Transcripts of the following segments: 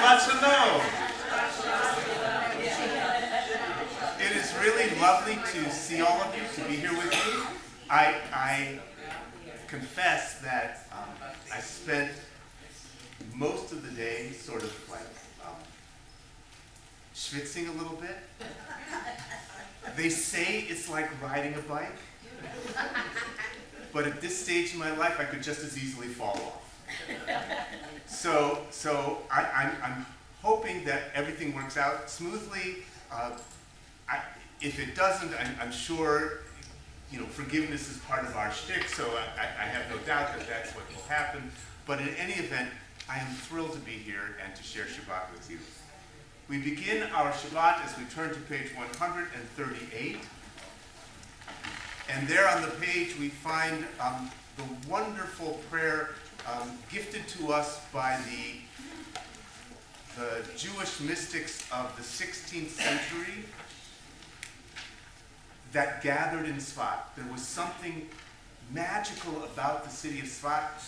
Shabbat Shalom. It is really lovely to see all of you, to be here with you. I confess that I spent most of the day sort of like schwitzing a little bit. They say it's like riding a bike, but at this stage in my life, I could just as easily fall off. So I'm hoping that everything works out smoothly. If it doesn't, I'm sure, forgiveness is part of our shtick, so I have no doubt that that's what will happen. But in any event, I am thrilled to be here and to share Shabbat with you. We begin our Shabbat as we turn to page 138. And there on the page we find the wonderful prayer gifted to us by the Jewish mystics of the 16th century that gathered in Tzfat. There was something magical about the city of Tzfat.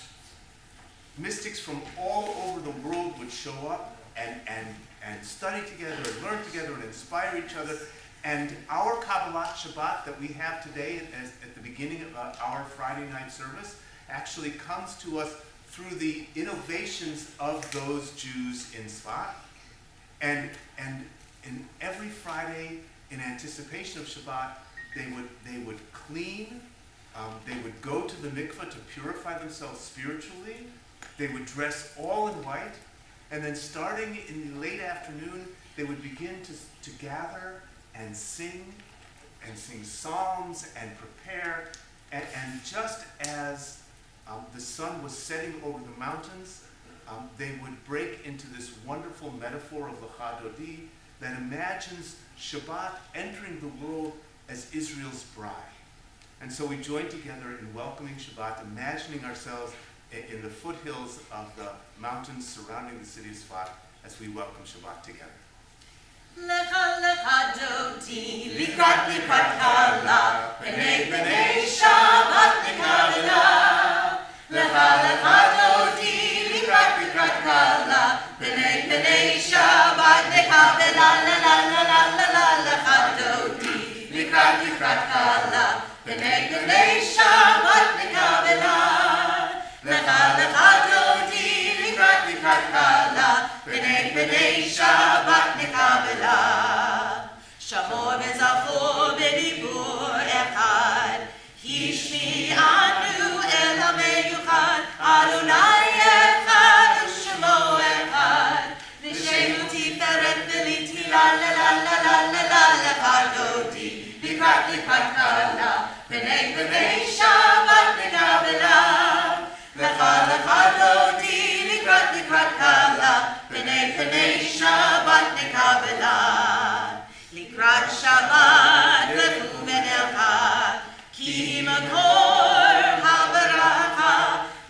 Mystics from all over the world would show up and study together, and learn together, and inspire each other. And our Kabbalat Shabbat that we have today at the beginning of our Friday night service actually comes to us through the innovations of those Jews in Tzfat. And in every Friday, in anticipation of Shabbat, they would clean, they would go to the mikveh to purify themselves spiritually, they would dress all in white, and then starting in the late afternoon, they would begin to gather and sing psalms and prepare. And just as the sun was setting over the mountains, they would break into this wonderful metaphor of Lecha Dodi that imagines Shabbat entering the world as Israel's bride. And so we join together in welcoming Shabbat, imagining ourselves in the foothills of the mountains surrounding the city of Tzfat as we welcome Shabbat together. Lecha lecha dodi, likrat likrat kala, b'nei b'nei Shabbat nekabela. Lecha lecha dodi, likrat likrat kala, b'nei b'nei Shabbat nekabela. La la la la la la. Lecha dodi, likrat likrat kala, b'nei b'nei Shabbat nekabela. Lecha lecha dodi, likrat likrat kala, b'nei b'nei Shabbat nekabela. Shamor v'zachor b'dibur echad, hishmi'anu el ha'meyuchad, Adonai echad u'shemo echad, v'shemu tiferet v'liti la la la la la la la. Lecha dodi, likrat likrat kala, b'nei b'nei Shabbat nekabela. Lecha lecha dodi, likrat likrat kala, b'nei b'nei Shabbat nekabela. Likrat Shabbat lechu v'nelcha, ki makor ha'baraka,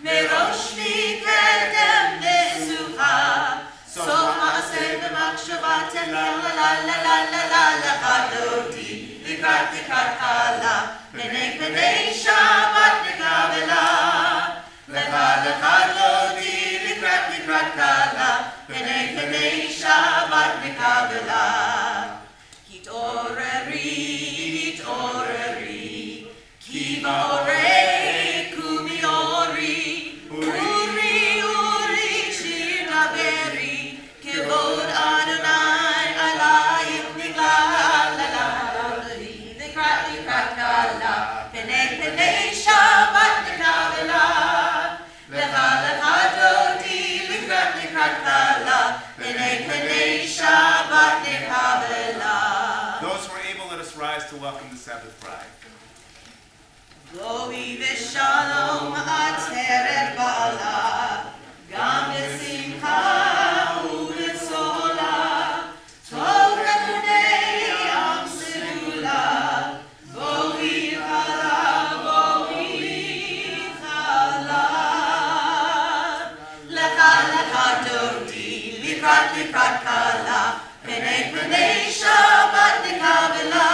merosh mikedem nesucha, sof ma'aseh b'machshava tehil la la la la la. Lecha dodi, likrat likrat kala, b'nei b'nei Shabbat nekabela. Lecha lecha dodi, likrat likrat kala, b'nei b'nei Shabbat nekabela. Hitoreri, hitoreri, ki ba'orei kumi ori, uri, uri, shir daberi, kevod Adonai alayich nigla. La dodi, likrat likrat kala, b'nei b'nei Shabbat nekabela. Lecha lecha dodi, likrat likrat kala, b'nei b'nei Shabbat nekabela. Those who are able, let us rise to welcome the Sabbath bride. Go'i v'shalom ateret ba'ala, gam b'simcha u'b'tzola, tov lemunei am sedula, go'i chala, go'i chala. Lecha lecha dodi, likrat likrat kala, b'nei b'nei Shabbat nekabela.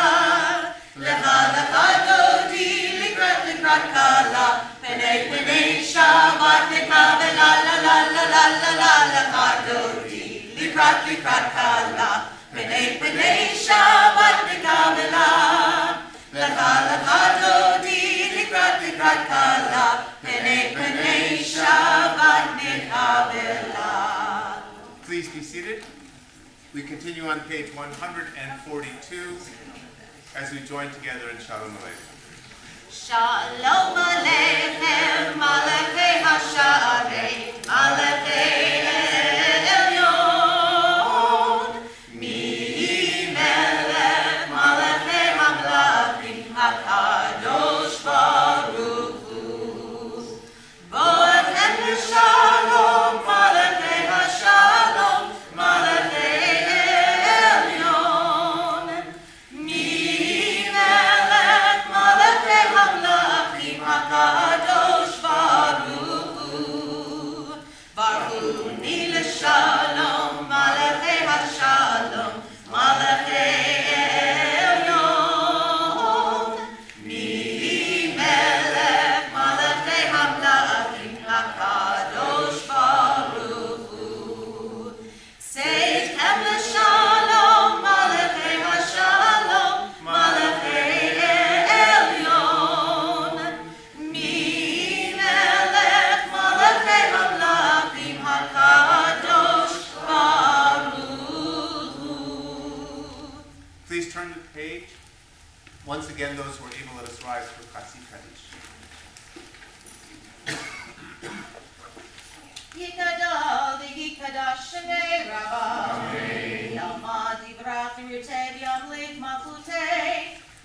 Lecha lecha dodi, likrat likrat kala, b'nei b'nei Shabbat nekabela. La la la la la la. Lecha dodi, לקראת קלה, פני שבת בקבלה. לך דודי לקראת קלה, פני שבת בקבלה. Please be seated. We continue on page 142 as we join together in Shalom Aleichem. Shalom Aleichem, Malachei HaSha'arei, Malachei Elyon. Mi Melech, Malachei HaMelachim, HaKadosh Baruch Hu. Bo'echem Shalom, Malachei HaShalom, Malachei Elyon. Mi Melech, Malachei HaMelachim, HaKadosh Baruch Hu. Baruchni l'shalom, Malachei HaShalom, Malachei Elyon. Mi Melech, Malachei HaMelachim, HaKadosh Baruch Hu. Seitchem l'shalom, Malachei HaShalom, Malachei Elyon. Mi Melech, Malachei HaMelachim, HaKadosh Baruch Hu. Please turn the page. Once again, those who are able, let us rise for Chatzi Kaddish. Yikadal v'yikadash shnei rabbai. Yalmad yivrach v'yirtei v'yamlik malchutei.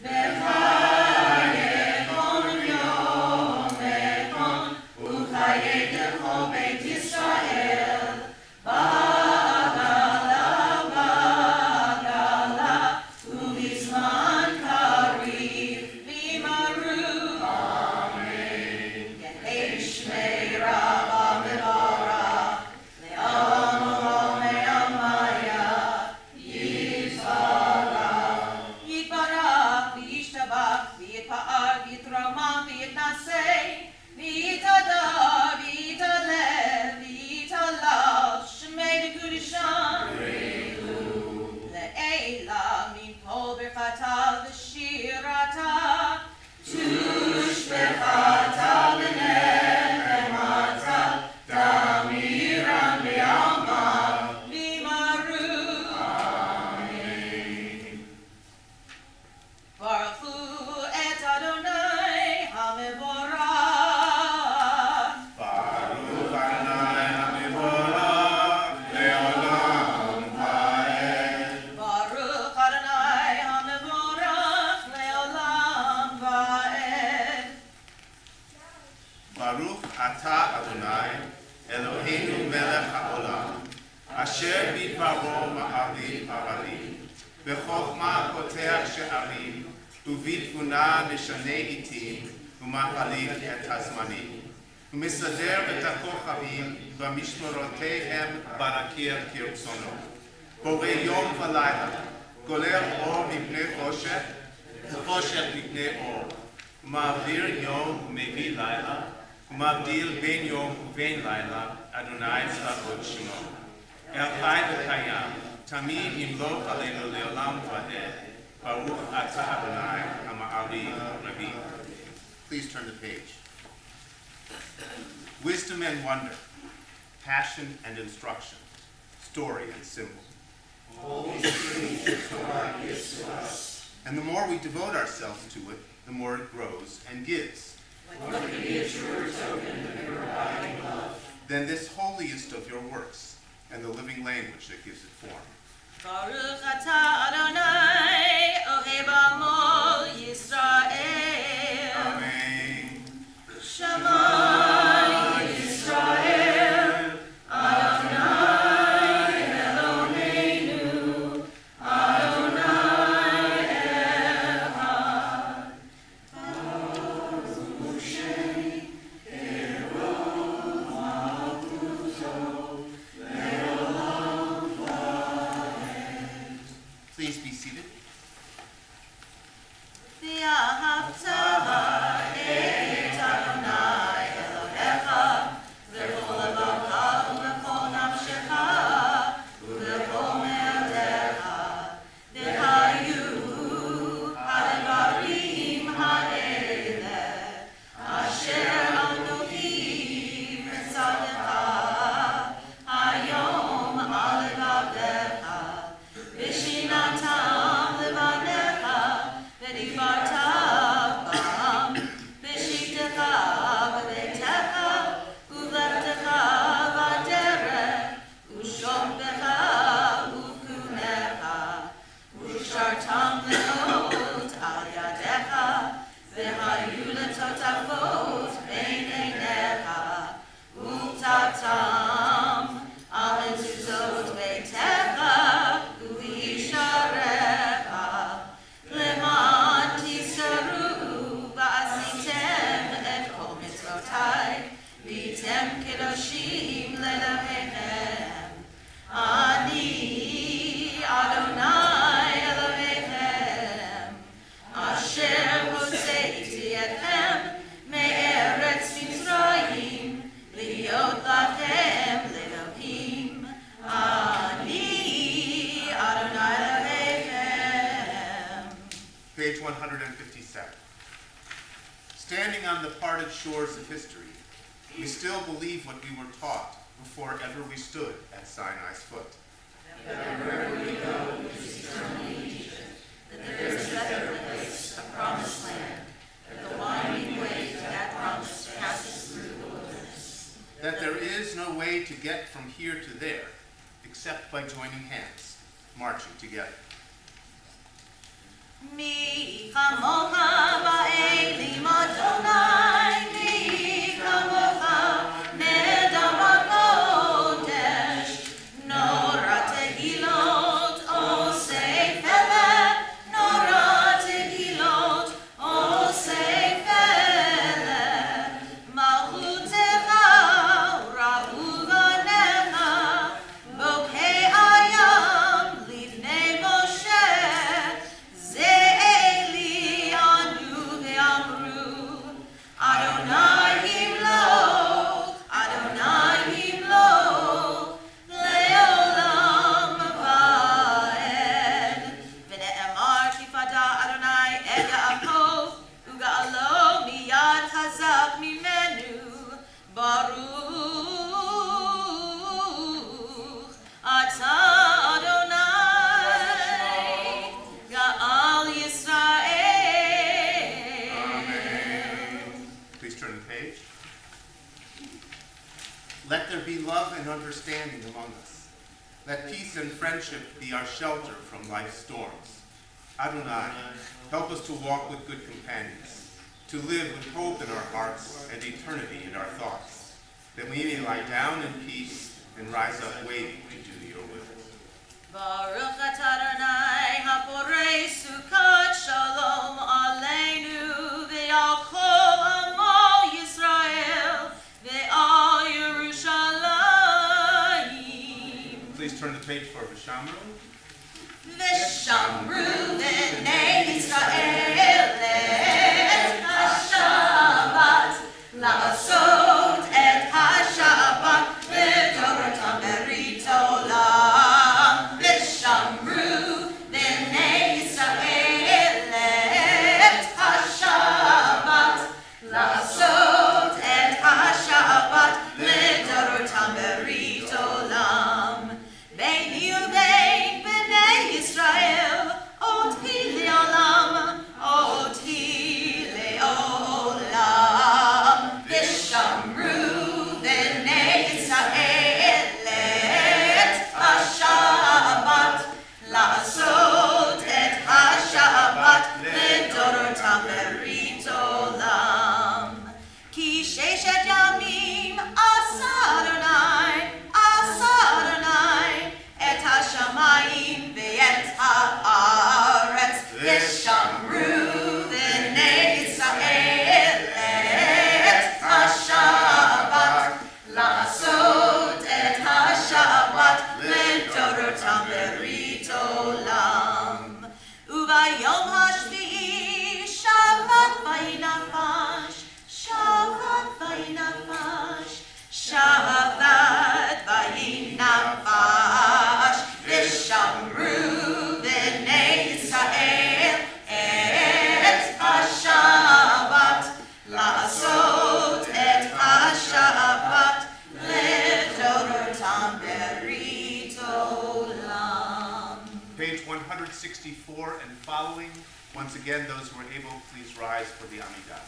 V'chayekon yom ekon. Uchayek kol beit Yisrael. Bagala, ubizman kariv v'yimaru. Yehi shmei rabba mevarach. Le'olam olam me'amaya. Yisbarach. Yitbarach v'yishtabach v'yitpa'ar v'yitromam v'yitnasei. V'yitadar v'yitalel v'yitalal. Shmei v'kudisham. Le'ela min kol berchata v'shirata. Tushbechata v'nechemata. Damiran v'yalma v'yimaru. Baruch Hu et Adonai HaMevorach. Baruch Adonai HaMevorach le'olam va'ed. Baruch Adonai HaMevorach le'olam va'ed. Baruch Ata Adonai Eloheinu melech haolam asher bidbaro ma'arim ha'arim v'chokhma poteach she'arim ובתבונה משנה עתים ומחליף את הזמנים ומסדר את הכוכבים במשמרותיהם ברקיע כרצונו בורא יום ולילה גולל אור מפני חושך וחושך מפני אור ומעביר יום ומביא לילה ומבדיל בין יום ובין לילה אדוני צבאות שמו אל חי וקיים תמיד ימלוך עלינו לעולם ועד Baruch Atah Adonai Ha'ma'ari Rabbi. Please turn the page. Wisdom and wonder, passion and instruction, story and symbol. All these things your Torah gives to us. And the more we devote ourselves to it, the more it grows and gives. What can be a truer token than your abiding love? Then this holiest of your works, and the living language that gives it form. Baruch Atah Adonai, Ohei B'amo Yisrael. Amen. Shema Yisrael, Adonai Eloheinu, Adonai Echad. Baruch Shem Kerov Malchuto, Le'olam Va'ed. Please be seated. V'ahavta et Adonai Elohecha, v'chol levacha u'v'chol nafshecha, u'v'chol 157. Standing on the parted shores of history, we still believe what we were taught before ever we stood at Sinai's foot. That wherever we go is eternally Egypt, that there is a better place, a promised land, that the winding way to that promise passes through the wilderness. That there is no way to get from here to there except by joining hands, marching together. Mi chamocha ba'elim Adonai, mi chamocha nedam hakodesh, nora tehilot osei felet, nora tehilot osei felet, malchutecha ra'uvanecha, bokei ayam livnei Moshe. Let there be love and understanding among us. Let peace and friendship be our shelter from life's storms. Adonai, help us to walk with good companions, to live with hope in our hearts and eternity in our thoughts, that we may lie down in peace and rise up waiting to do your will. Baruch atah Adonai haporei sukkot shalom aleinu ve'al kol amo Yisrael ve'al Yerushalayim. Please turn the page for Vishamru. Vishamru v'nei Yisrael et ha-Shabbat la'asot et ha-Shabbat v'dorotam berit olam. Vishamru v'nei Yisrael et ha-Shabbat la'asot et ha-Shabbat v'dorotam berit olam. Beini u'bein b'nei Yisrael oti le'olam, oti le'olam. Vishamru v'nei Yisrael et ha-Shabbat la'asot et ha-Shabbat v'dorotam berit olam. Ki sheshet yamim asa Adonai et ha-shamayim ve'et ha'aretz. Vishamru v'nei Yisrael et ha-Shabbat la'asot et ha-Shabbat v'dorotam berit olam. Ubayom hashvi'i Shabbat vayinafash, Shabbat vayinafash, Shabbat vayinafash. Vishamru v'nei Yisrael et ha-Shabbat la'asot et ha-Shabbat v'dorotam berit olam. Page 164 and following. Once again, those who are able, please rise for the Amidah.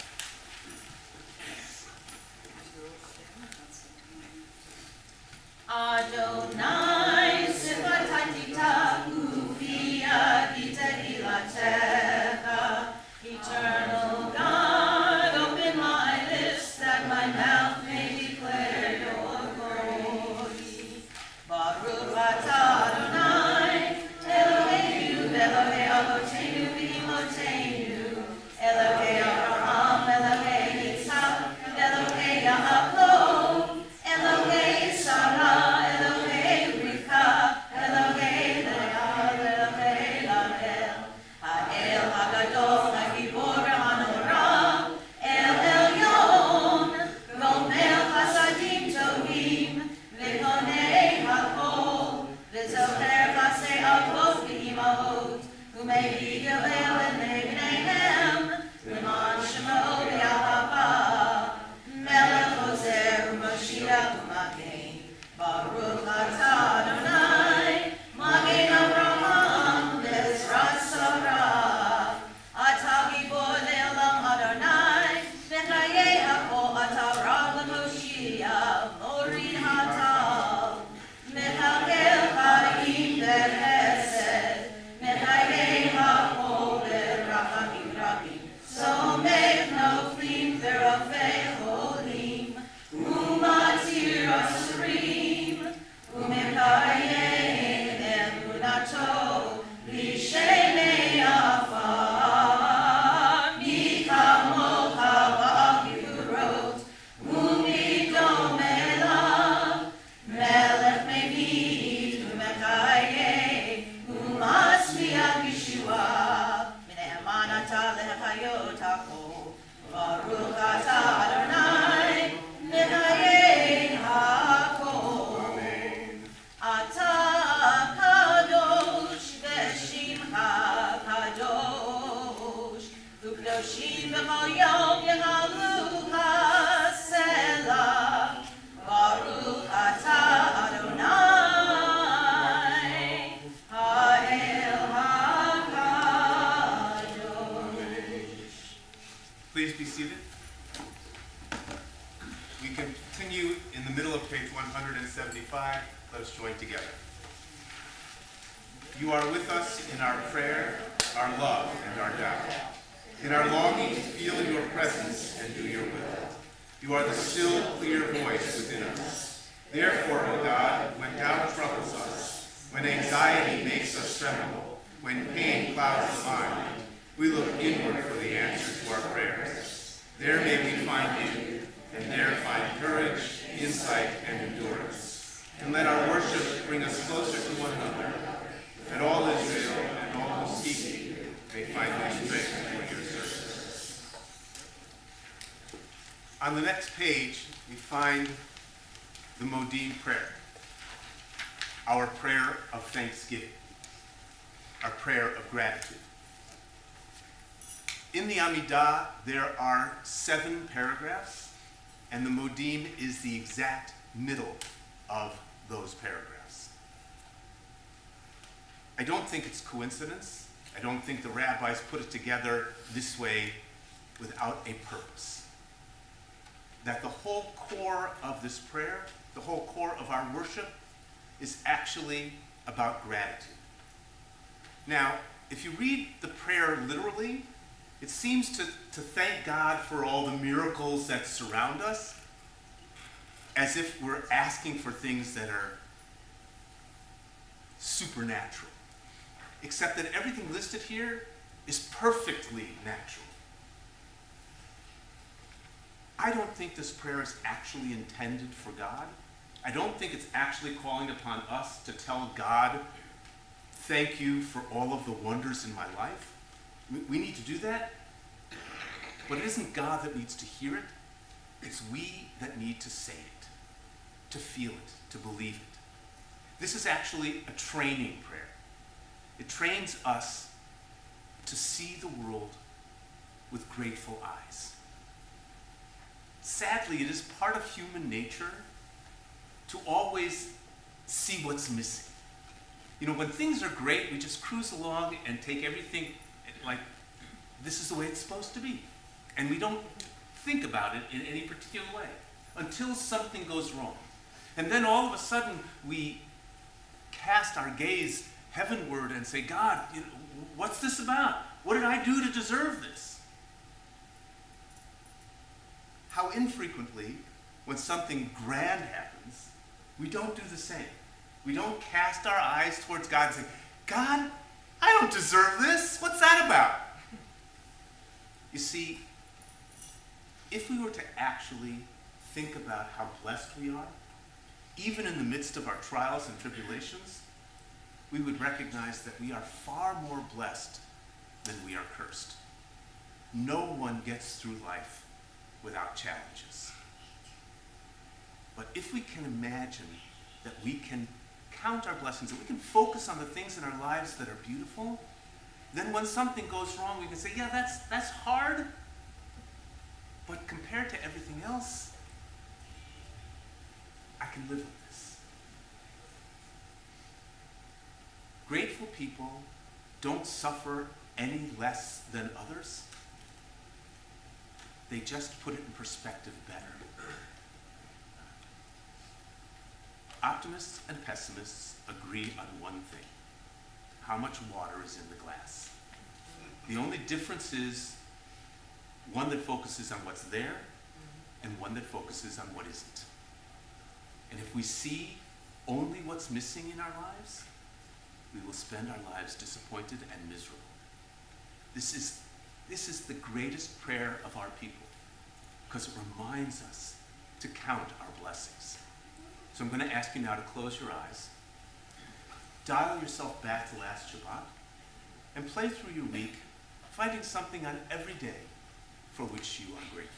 Adonai sifatitita uvia ilatecha. Eternal God, open my lips that my mouth may declare your glory. Baruch atah Adonai, Eloheinu v'Elohei Avotenu v'Imotenu, Elohei Abraham, Elohei Yitzhak, Elohei Yaakov, Elohei Sarah, Elohei Rivka, Elohei Leah, Elohei Rachel, Ha'el Hagadol, Hagibor Hanorah, El Elyon, Gomel Chasadim Tovim, V'konei Hakol, V'zocher Chasei Avot V'imahot, U'mei Gilel and Mei Bnei You are with us in our prayer, our love, and our doubt. In our longing to feel your presence and do your will. You are the still, clear voice within us. Therefore, O God, when doubt troubles us, when anxiety makes us tremble, when pain clouds the mind, we look inward for the answer to our prayers. There may we find you, and there find courage, insight, and endurance. And let our worship bring us closer to one another, that all Israel and all who seek you may find their strength for your service. On the next page, we find the Modim prayer, our prayer of thanksgiving, our prayer of gratitude. In the Amidah, there are 7 paragraphs, and the Modim is the exact middle of those paragraphs. I don't think it's coincidence. I don't think the rabbis put it together this way without a purpose. That the whole core of this prayer, the whole core of our worship, is actually about gratitude. Now, if you read the prayer literally, it seems to thank God for all the miracles that surround us, as if we're asking for things that are supernatural. Except that everything listed here is perfectly natural. I don't think this prayer is actually intended for God. I don't think it's actually calling upon us to tell God, thank you for all of the wonders in my life. We need to do that, but it isn't God that needs to hear it. It's we that need to say it, to feel it, to believe it. This is actually a training prayer. It trains us to see the world with grateful eyes. Sadly, it is part of human nature to always see what's missing. You know, when things are great, we just cruise along and take everything like this is the way it's supposed to be. And we don't think about it in any particular way until something goes wrong. And then all of a sudden we cast our gaze heavenward and say, God, what's this about? What did I do to deserve this? How infrequently, when something grand happens, we don't do the same. We don't cast our eyes towards God and say, God, I don't deserve this. What's that about? You see, if we were to actually think about how blessed we are, even in the midst of our trials and tribulations, we would recognize that we are far more blessed than we are cursed. No one gets through life without challenges. But if we can imagine that we can count our blessings, that we can focus on the things in our lives that are beautiful, then when something goes wrong, we can say, yeah, that's hard, but compared to everything else, I can live with this. Grateful people don't suffer any less than others. They just put it in perspective better. Optimists and pessimists agree on one thing: how much water is in the glass. The only difference is one that focuses on what's there and one that focuses on what isn't. And if we see only what's missing in our lives, we will spend our lives disappointed and miserable. This is the greatest prayer of our people, because it reminds us to count our blessings. So I'm going to ask you now to close your eyes, dial yourself back to last Shabbat, and play through your week, finding something on every day for which you are grateful.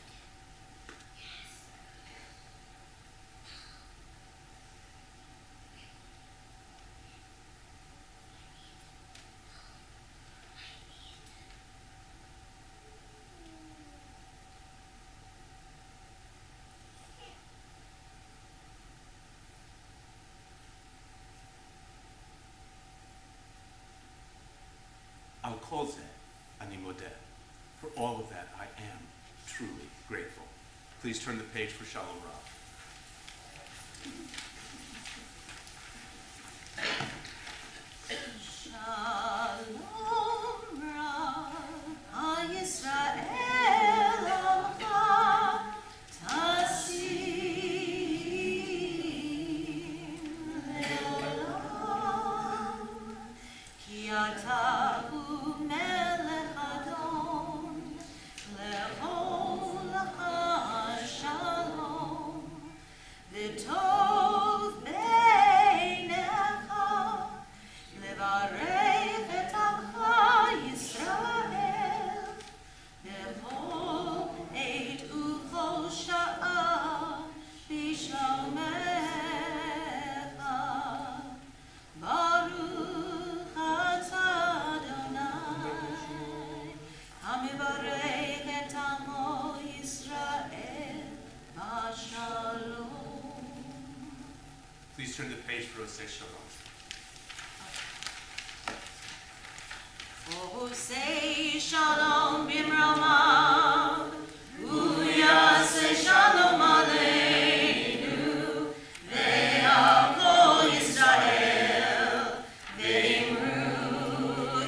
Al kol zeh ani modeh. For all of that, I am truly grateful. Please turn the page for Shalom Rav. אתה הוא מלך אדון, לכל השלום, וטוב בעיניך, לברך את עמך ישראל, בכל עת ובכל שעה בשלומך. ברוך אתה אדוני, המברך את עמו ישראל בשלום. Please turn the page for Oseh Shalom. עושה שלום במרומיו, הוא יעשה שלום עלינו ועל כל ישראל,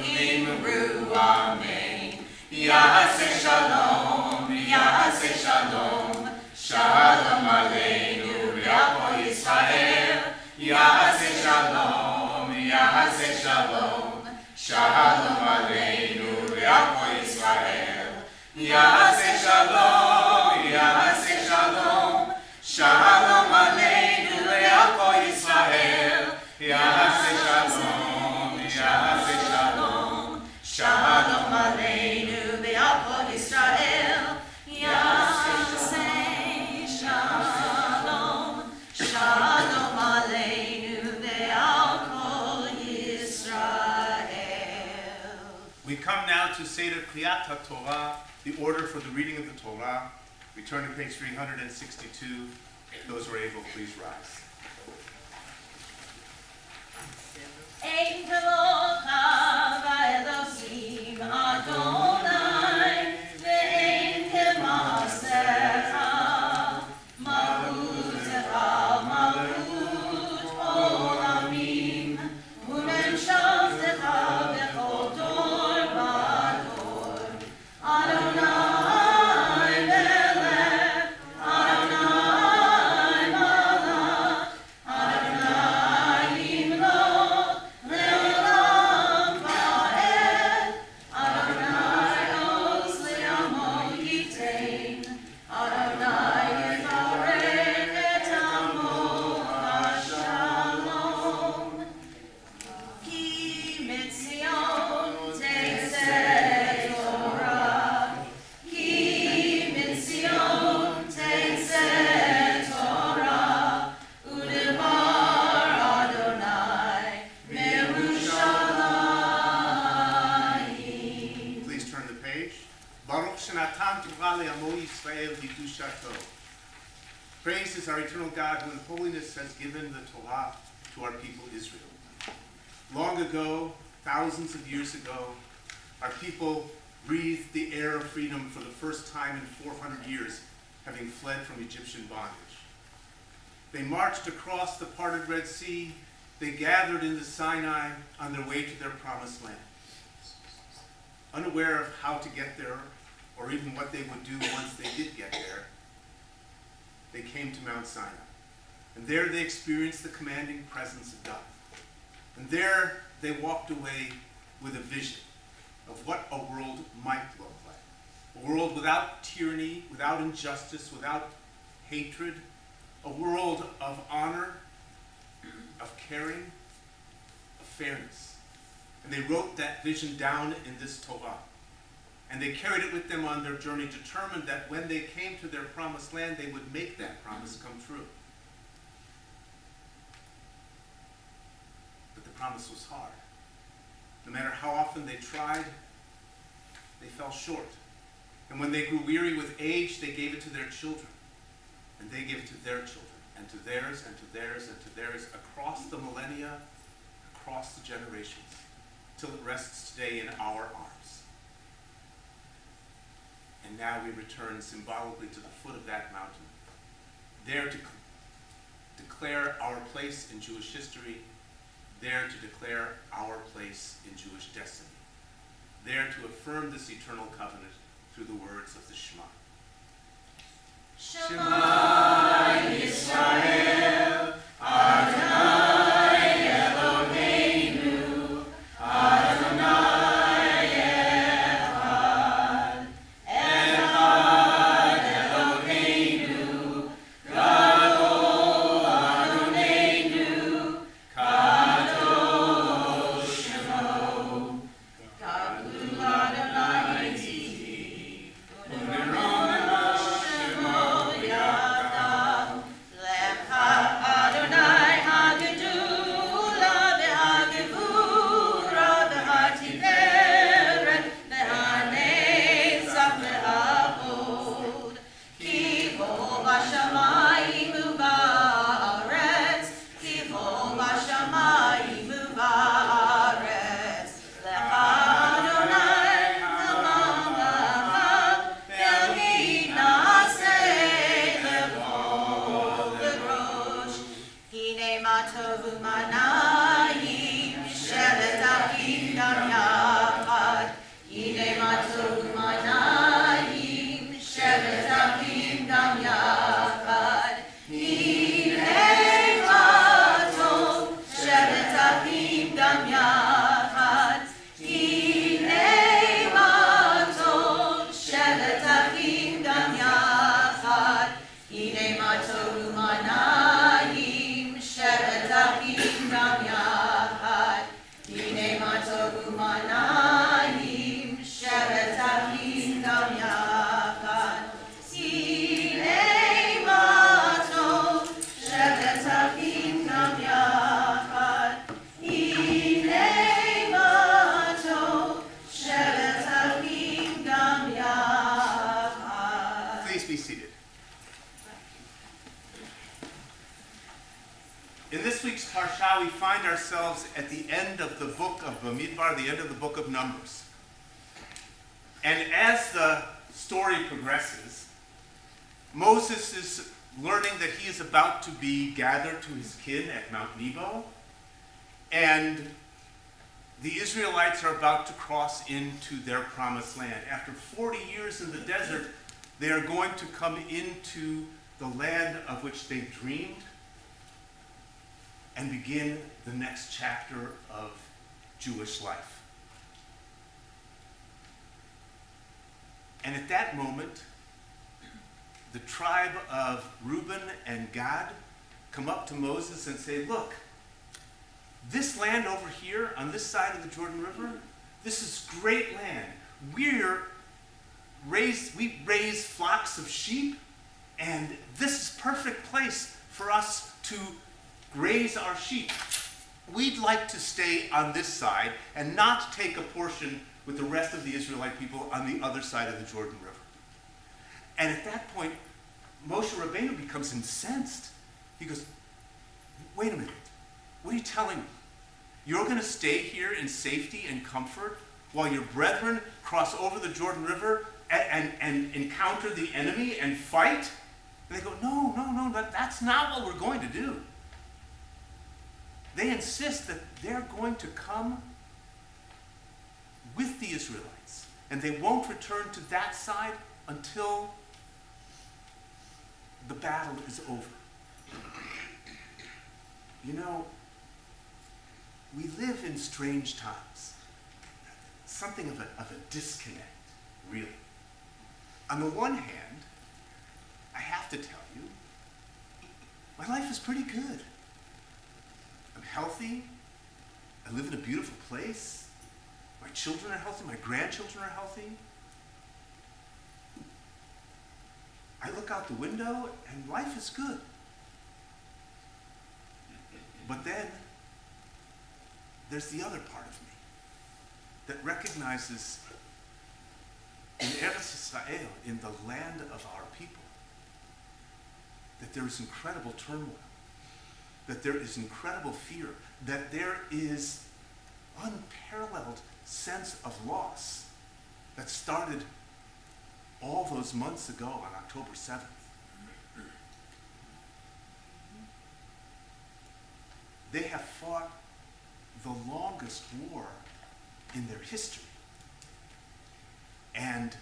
ואמרו אמן. יעשה שלום, יעשה שלום, שלום עלינו ועל כל ישראל, יעשה שלום, יעשה שלום, שלום עלינו ועל כל ישראל, יעשה שלום, יעשה שלום, שלום עלינו ועל כל ישראל, יעשה שלום, יעשה שלום, שלום עלינו ועל כל ישראל, יעשה שלום, שלום עלינו ועל כל ישראל. We come now to Seder Kriyat HaTorah, the order for the reading of the Torah. We turn to page 362. Those who are able, please rise. אין כמוך באלוהים אדוני, ואין כמעשיך, מלכותך מלכות עולמים, וממשלתך בכל דור ודור. אדוני מלך, אדוני מלך, אדוני ימלוך לעולם ועד. אדוני עוז לעמו ייתן, אדוני יברך את עמו בשלום. כי מציון תצא תורה, כי מציון תצא תורה, ודבר אדוני מירושלים. Please turn the page. Baruch Shenatan Torah le'amo Yisrael b'kedushato. Praise is our eternal God who in holiness has given the Torah to our people Israel. Long ago, thousands of years ago, our people breathed the air of freedom for the first time in 400 years, having fled from Egyptian bondage. They marched across the parted Red Sea. They gathered in the Sinai on their way to their promised land. Unaware of how to get there, or even what they would do once they did get there, they came to Mount Sinai. And there they experienced the commanding presence of God. And there they walked away with a vision of what a world might look like. A world without tyranny, without injustice, without hatred. A world of honor, of caring, of fairness. And they wrote that vision down in this Torah. And they carried it with them on their journey, determined that when they came to their promised land, they would make that promise come true. But the promise was hard. No matter how often they tried, they fell short. And when they grew weary with age, they gave it to their children. And they gave it to their children, and to theirs, and to theirs, and to theirs, across the millennia, across the generations, till it rests today in our arms. And now we return symbolically to the foot of that mountain, there to declare our place in Jewish history, there to declare our place in Jewish destiny, there to affirm this eternal covenant through the words of the Shema. Shema Yisrael, Adonai Eloheinu, Adonai now we find ourselves at the end of the book of Bamidbar, the end of the book of Numbers. And as the story progresses, Moses is learning that he is about to be gathered to his kin at Mount Nebo, and the Israelites are about to cross into their promised land. After 40 years in the desert, they are going to come into the land of which they dreamed and begin the next chapter of Jewish life. And at that moment, the tribe of Reuben and Gad come up to Moses and say, look, this land over here on this side of the Jordan River, this is great land. We raise flocks of sheep, and this is perfect place for us to graze our sheep. We'd like to stay on this side and not take a portion with the rest of the Israelite people on the other side of the Jordan River. And at that point, Moshe Rabbeinu becomes incensed. He goes, wait a minute, what are you telling me? You're going to stay here in safety and comfort while your brethren cross over the Jordan River and encounter the enemy and fight? And they go, no, that's not what we're going to do. They insist that they're going to come with the Israelites, and they won't return to that side until the battle is over. You know, we live in strange times. Something of a disconnect, really. On the one hand, I have to tell you, my life is pretty good. I'm healthy. I live in a beautiful place. My children are healthy. My grandchildren are healthy. I look out the window and life is good. But then there's the other part of me that recognizes in Eretz Yisrael, in the land of our people, that there is incredible turmoil, that there is incredible fear, that there is unparalleled sense of loss that started all those months ago on October 7th. They have fought the longest war in their history. And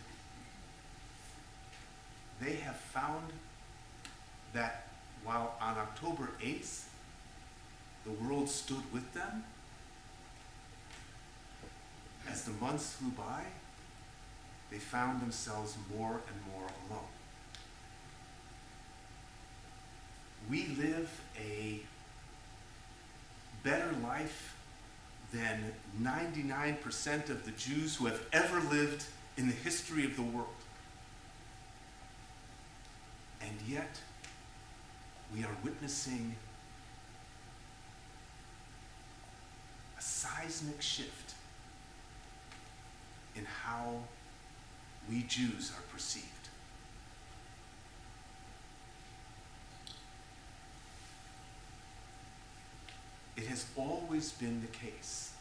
they have found that while on October 8th, the world stood with them, as the months flew by, they found themselves more and more alone. We live a better life than 99% of the Jews who have ever lived in the history of the world. And yet, we are witnessing a seismic shift in how we Jews are perceived. It has always been the case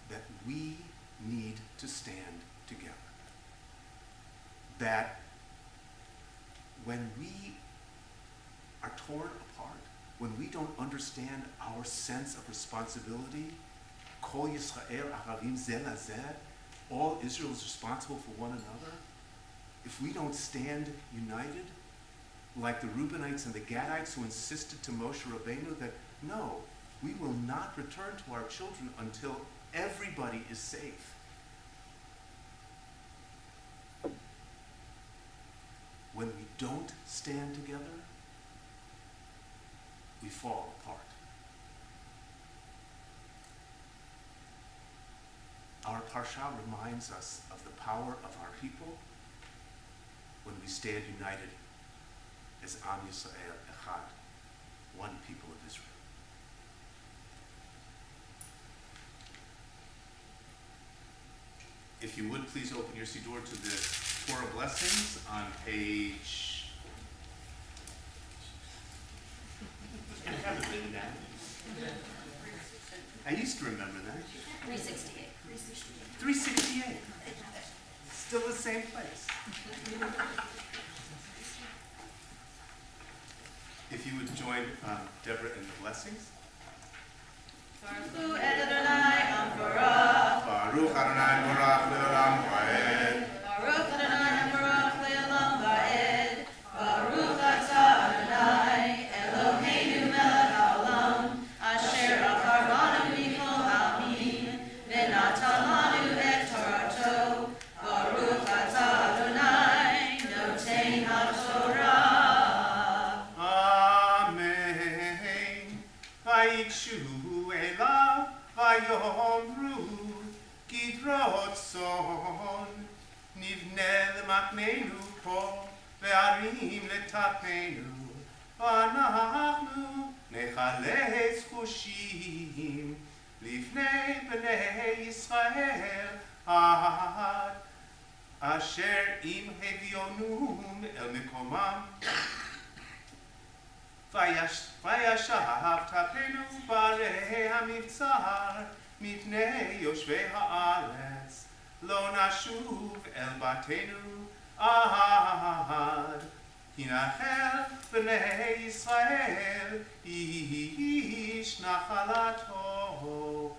that we need to stand together. That when we are torn apart, when we don't understand our sense of responsibility, Kol Yisrael Ahavim Zeh Lazeh, all Israel is responsible for one another. If we don't stand united, like the Reubenites and the Gadites who insisted to Moshe Rabbeinu that, no, we will not return to our children until everybody is safe. When we don't stand together, we fall apart. Our parsha reminds us of the power of our people when we stand united as Am Yisrael Echad, one people of Israel. If you would, please open your Siddur to the Torah blessings on page... I haven't written down. to remember that. 368. 368. Still the same place. If you would join Deborah in the blessings. Baruch Adonai Amvarach. Baruch Adonai Borach Leolam Vaed. Baruch Adonai Amvarach Leolam Vaed. Baruch Atah Adonai Eloheinu melech haolam. Asher achar banu mikol ha'amim. V'natan lanu et Torato. Baruch Atah Adonai Noten HaTorah. Amen. Vayikshu elav vayomru kidrotzon nivne lemaknenu po ve'arim letapenu v'anachnu nechalez chushim lifnei bnei Yisrael ad asher im hevionum el mekomam וישב תפנו ברי המבצר מפני יושבי הארץ לא נשוב אל בתינו עד כי נחל בני ישראל איש נחלתו.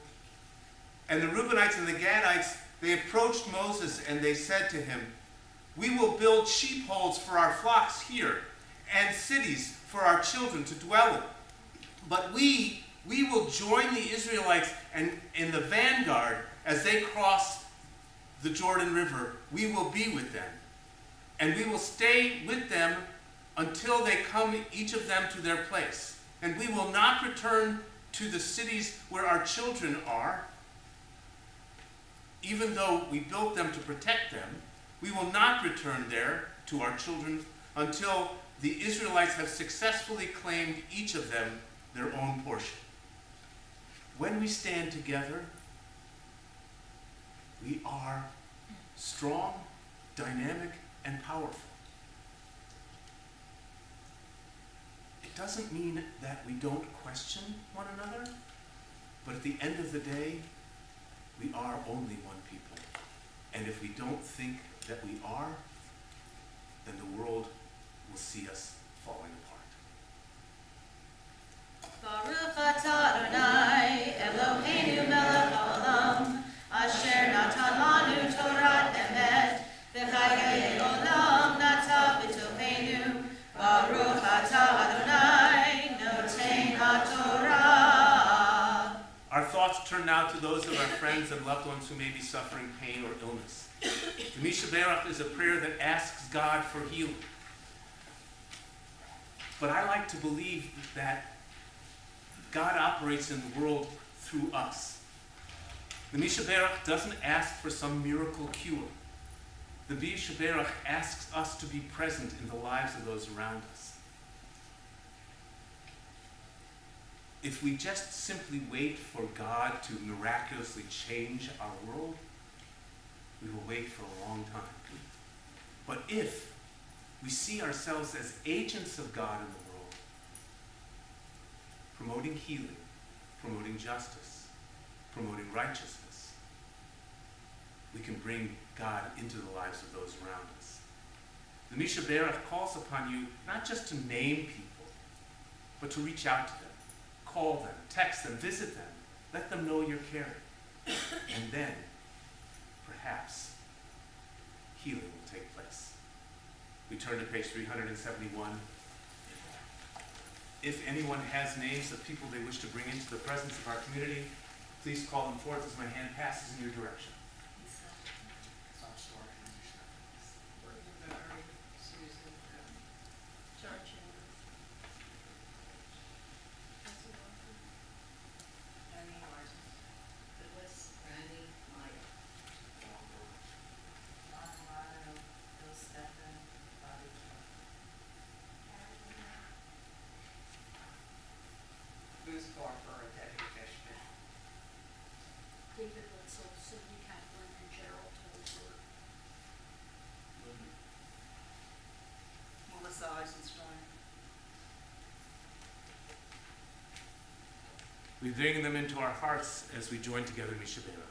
And the Reubenites and the Gadites, they approached Moses and they said to him, "We will build sheepfolds for our flocks here and cities for our children to dwell in. But we will join the Israelites and in the vanguard as they cross the Jordan River. We will be with them. And we will stay with them until they come, each of them, to their place. And we will not return to the cities where our children are, even though we built them to protect them. We will not return there to our children until the Israelites have successfully claimed each of them their own portion." When we stand together, we are strong, dynamic, and powerful. It doesn't mean that we don't question one another, but at the end of the day, we are only one people. And if we don't think that we are, then the world will see us falling apart. Baruch atah Adonai Eloheinu melech haolam asher natan lanu Torat emet v'chayei olam nata b'tocheinu. Baruch atah Adonai noten haTorah. Our thoughts turn now to those of our friends and loved ones who may be suffering pain or illness. The Misha Berach is a prayer that asks God for healing. But I like to believe that God operates in the world through us. The Misha Berach doesn't ask for some miracle cure. The Misha Berach asks us to be present in the lives of those around us. If we just simply wait for God to miraculously change our world, we will wait for a long time. But if we see ourselves as agents of God in the world, promoting healing, promoting justice, promoting righteousness, we can bring God into the lives of those around us. The Misha Berach calls upon you not just to name people, but to reach out to them, call them, text them, visit them, let them know you're caring. And then, perhaps, healing will take place. We turn to page 371. If anyone has names of people they wish to bring into the presence of our community, please call them forth as my hand passes in your direction. David Wetzel, Sydney Kaplan, and Gerald Tolbert. Melissa Eisenstein. We bring them into our hearts as we join together in Mishaberach.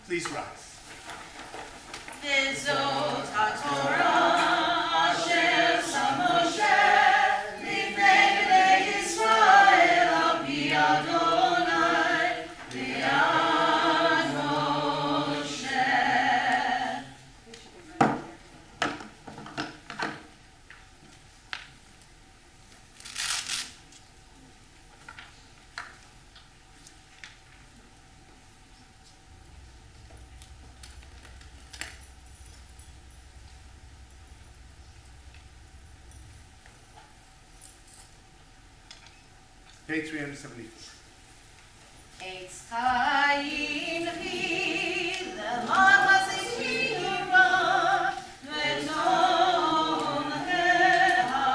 Please rise. Page 374. Eitz Chaim hi le'man hazikira ve'nom he'ha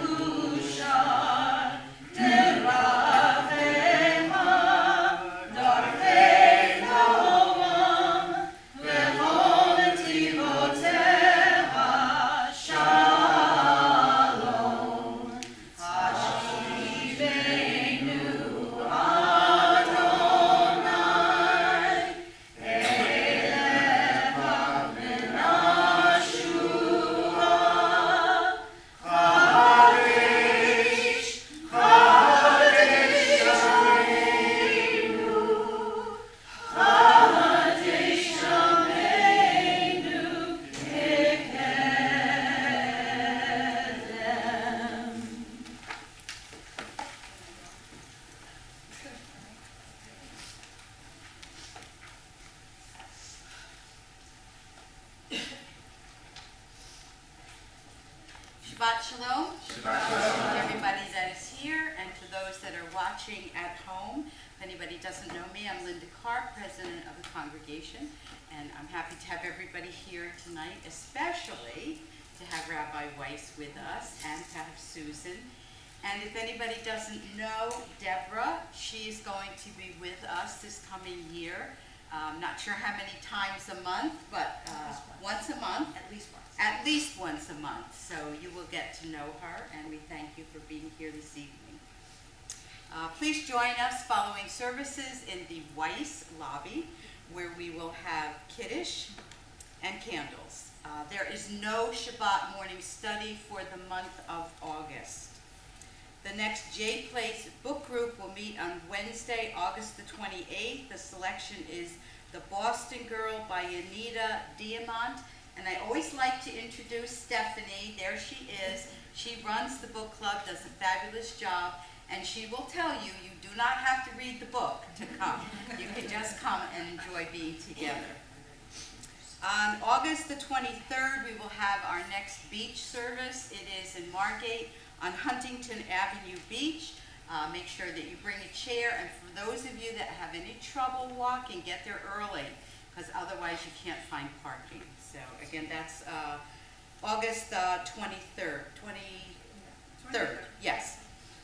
me'ushar terafeha darfei noam ve'chol netivoteha shalom Hashivenu Shabbat Shalom. Shabbat Shalom. To everybody that is here and to those that are watching at home. If anybody doesn't know me, I'm Linda Carr, president of the congregation, and I'm happy to have everybody here tonight, especially to have Rabbi Weiss with us and to have Susan. And if anybody doesn't know Deborah, she's going to be with us this coming year. Not sure how many times a month, but once a month. At least once a month. So you will get to know her, and we thank you for being here this evening. Please join us following services in the Weiss lobby, where we will have Kiddush and candles. There is no Shabbat morning study for the month of August. The next J Place book group will meet on Wednesday, August the 28th. The selection is The Boston Girl by Anita Diamant. And I always like to introduce Stephanie. There she is. She runs the book club, does a fabulous job, and she will tell you, you do not have to read the book to come. You can just come and enjoy being together. On August the 23rd, we will have our next beach service. It is in Margate on Huntington Avenue Beach. Make sure that you bring a chair, and for those of you that have any trouble walking, get there early, because otherwise you can't find parking. So again, that's August 23rd, yes.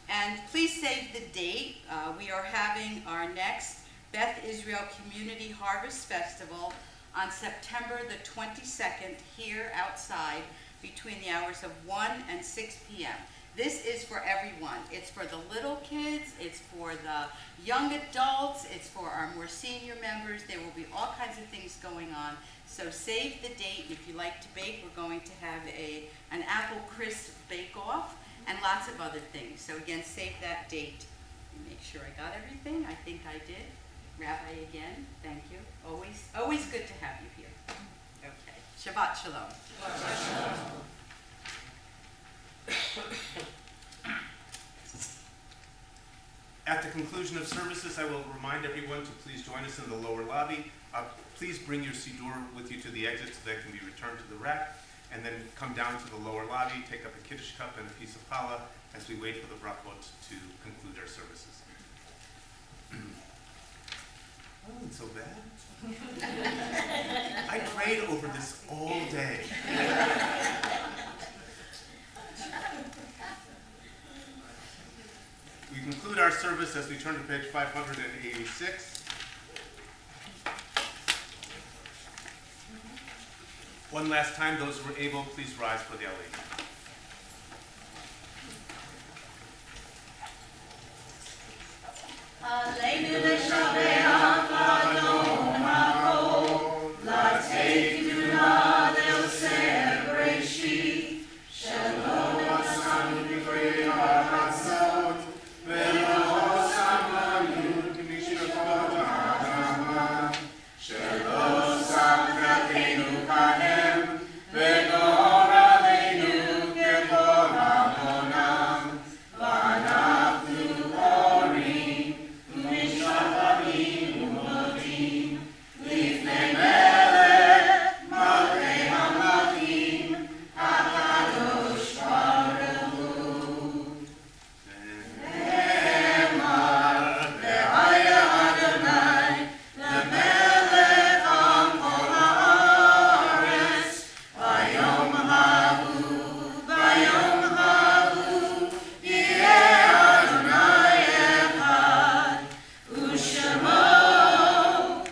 And please save the date. We are having our next Beth Israel Community Harvest Festival on September the 22nd here outside between the hours of 1 and 6 p.m. This is for everyone. It's for the little kids, it's for the young adults, it's for our more senior members. There will be all kinds of things going on. So save the date. If you like to bake, we're going to have an apple crisp bake-off and lots of other things. So again, save that date. Make sure I got everything. I think I did. Rabbi again, thank you. Always good to have you here. Okay. Shabbat shalom. Shabbat shalom. At the conclusion of services, I will remind everyone to please join us in the lower lobby. Please bring your siddur with you to the exit so that it can be returned to the rack, and then come down to the lower lobby, take up a kiddush cup and a piece of challah as we wait for the brachot to conclude our services. Wasn't so bad. I prayed over this all day. We conclude our service as we turn to page 586. One last time, those who are able, please rise for the Aliyah. Aleinu leshabeach Adon Hakol, lateikuna le'oseh b'reishit, shalom asanu b'vrei ha'atzot, ve'lo samanu b'nishnatot ha'adama, shelo samchatenu kahem, ve'nor aleinu kevor hamonam, v'anachnu orim, משתחווים ומודים לפני מלך מלכי המלכים הקדוש ברוך הוא. נאמר והיה אדוני למלך על כל הארץ ביום ההוא יהיה אדוני אחד ושמו אחד.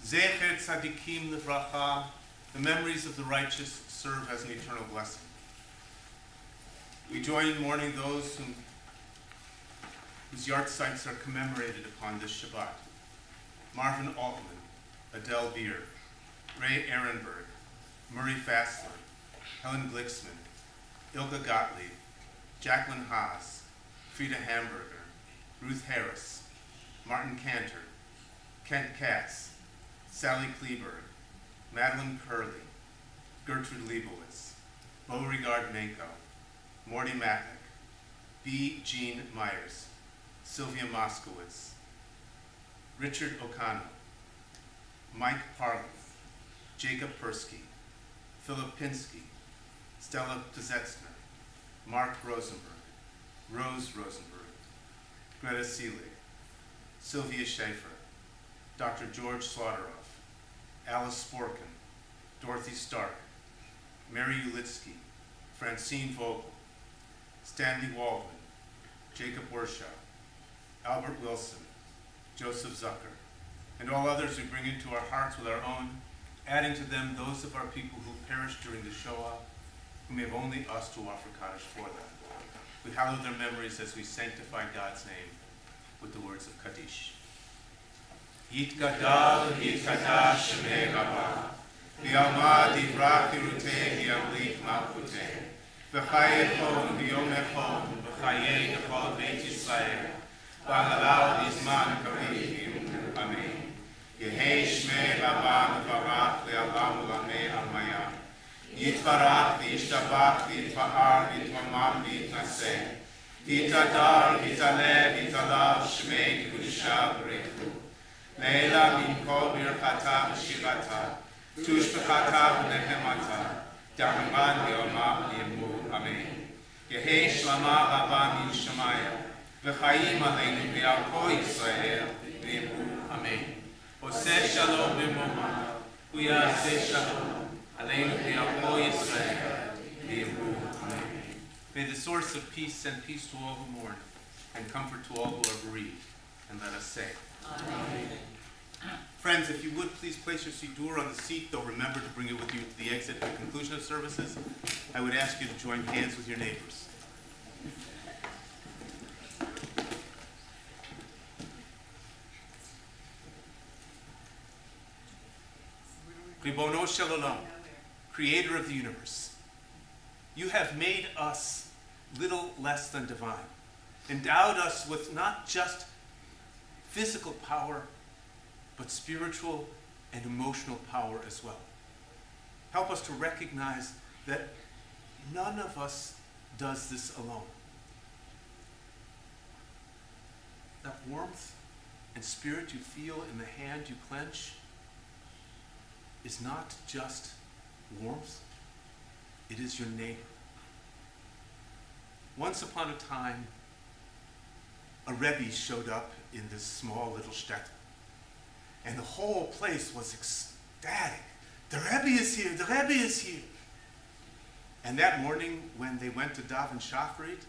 Zecher tzadikim levracha, the memories of the righteous serve as an eternal blessing. We join in mourning those whose yahrzeits are commemorated upon this Shabbat. Marvin Altman, Adele Beer, Ray Ehrenberg, Murray Fassler, Helen Glicksman, Ilka Gottlieb, Jacqueline Haas, Frida Hamburger, Ruth Harris, Martin Cantor, Kent Katz, Sally Kleberg, Madeline Curley, Gertrude Leibowitz, Beauregard Mako, Morty Matnick, B. Jean Myers, Sylvia Moskowitz, Richard O'Connell, Mike Parlov, Jacob Persky, Philip Pinsky, Stella Pizetsner, Mark Rosenberg, Rose Rosenberg, Greta Seelig, Sylvia Schaefer, Dr. George Slaughterhoff, Alice Sporkin, Dorothy Stark, Mary Ulitsky, Francine Vogel, Stanley Waldman, Jacob Wershaw, Albert Wilson, Joseph Zucker, and all others we bring into our hearts with our own, adding to them those of our people who perished during the Shoah, whom we have only us to offer Kaddish for them. We hallow their memories as we sanctify God's name with the words of Kaddish. Yitgadal yitkadash shemei Rabba, v'yalma divrach hirutei v'yamlik malchutei, v'chayechon v'yom echon v'chayei nechol Beit Yisrael, v'halal b'zman kariv. Amen. Yehei shmei Rabba mevarach le'alam u'lamei almaya, yitvarach v'yishtabach v'yitfa'ar v'yitmamam v'yitnaseh, v'yitadar v'yitaleh v'yitalal shmei kedusha v'rechu. Leila min kol birchata v'shirata, tushbechata v'nehemata, dahaman v'yoma v'yemu. Amen. Yehei shlama rabba min shamaya, v'chayim aleinu v'al kol Yisrael v'yemu. Amen. Oseh shalom b'moma, u'yaseh shalom aleinu v'al kol Yisrael v'yemu. Amen. May the source of peace send peace to all who mourn, and comfort to all who are bereaved. And let us say, Amen. Friends, if you would, please place your siddur on the seat, though remember to bring it with you to the exit at the conclusion of services. I would ask you to join hands with your neighbors. Ribono shel olam, creator of the universe, you have made us little less than divine, endowed us with not just physical power, but spiritual and emotional power as well. Help us to recognize that none of us does this alone. That warmth and spirit you feel in the hand you clench is not just warmth, it is your neighbor. Once upon a time, a Rebbe showed up in this small little shtetl, and the whole place was ecstatic. The Rebbe is here, the Rebbe is here. And that morning, when they went to daven Shachrit,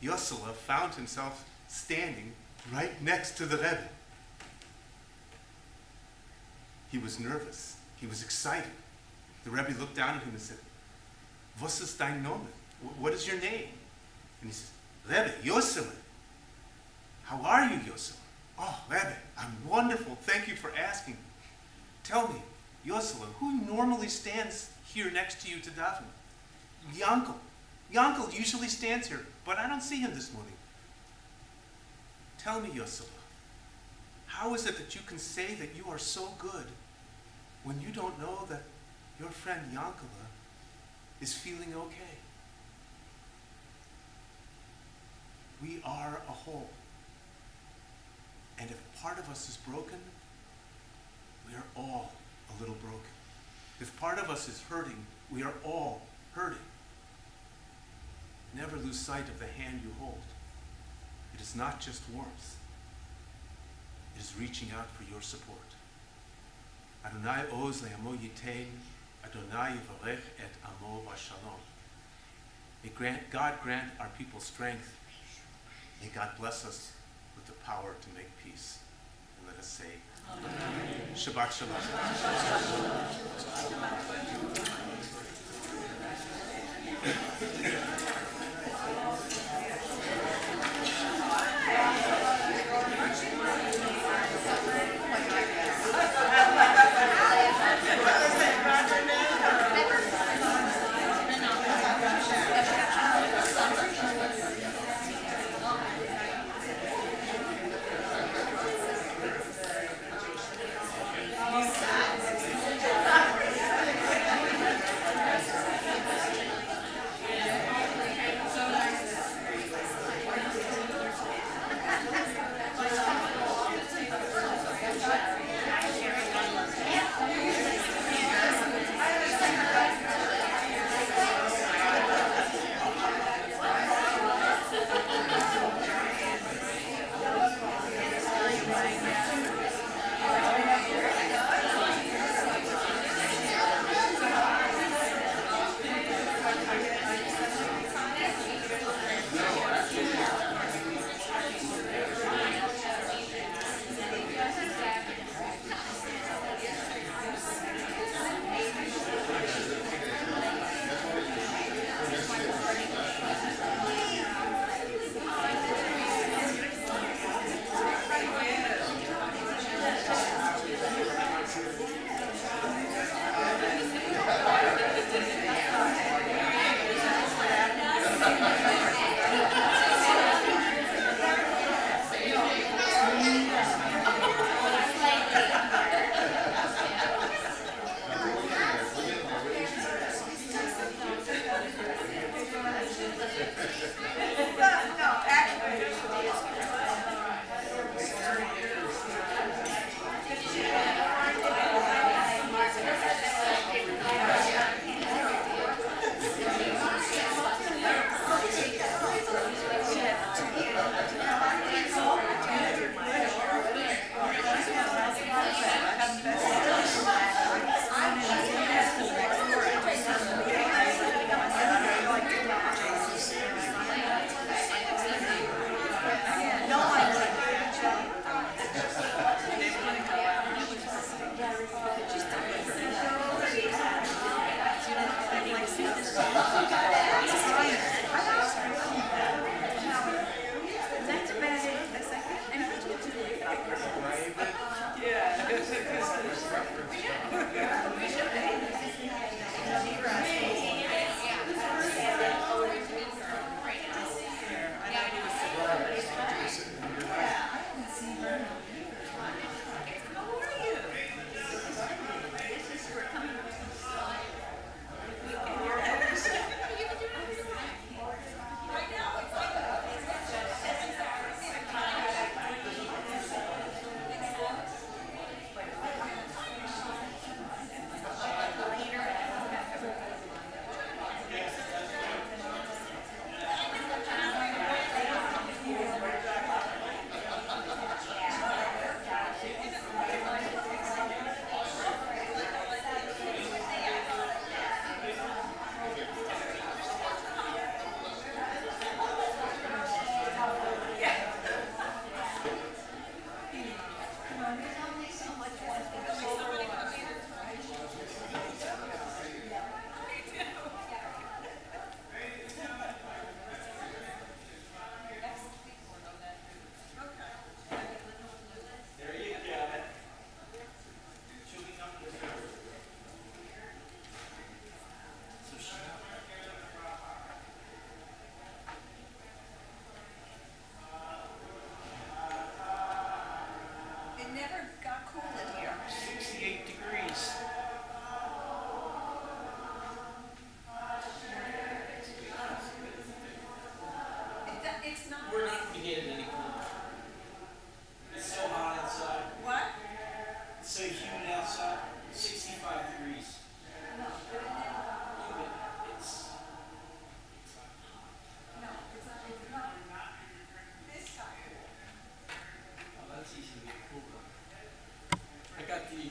Yosela found himself standing right next to the Rebbe. He was nervous. He was excited. The Rebbe looked down at him and said, "Was ist dein Name? What is your name?" And he said, "Rebbe, Yosela. How are you, Yosela?" "Oh, Rebbe, I'm wonderful. Thank you for asking. Tell me, Yosela, who normally stands here next to you to daven?" "Yankel. Yankel usually stands here, but I don't see him this morning." "Tell me, Yosela, how is it that you can say that you are so good when you don't know that your friend Yankala is feeling okay?" We are a whole. And if part of us is broken, we are all a little broken. If part of us is hurting, we are all hurting. Never lose sight of the hand you hold. It is not just warmth. It is reaching out for your support. Adonai oz le'amo yitein, Adonai yivarech et amo v'shalom. May God grant our people strength. May God bless us with the power to make peace. And let us say, Amen. Shabbat shalom.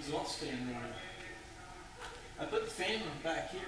exhaust fan running. I put the fan on back here.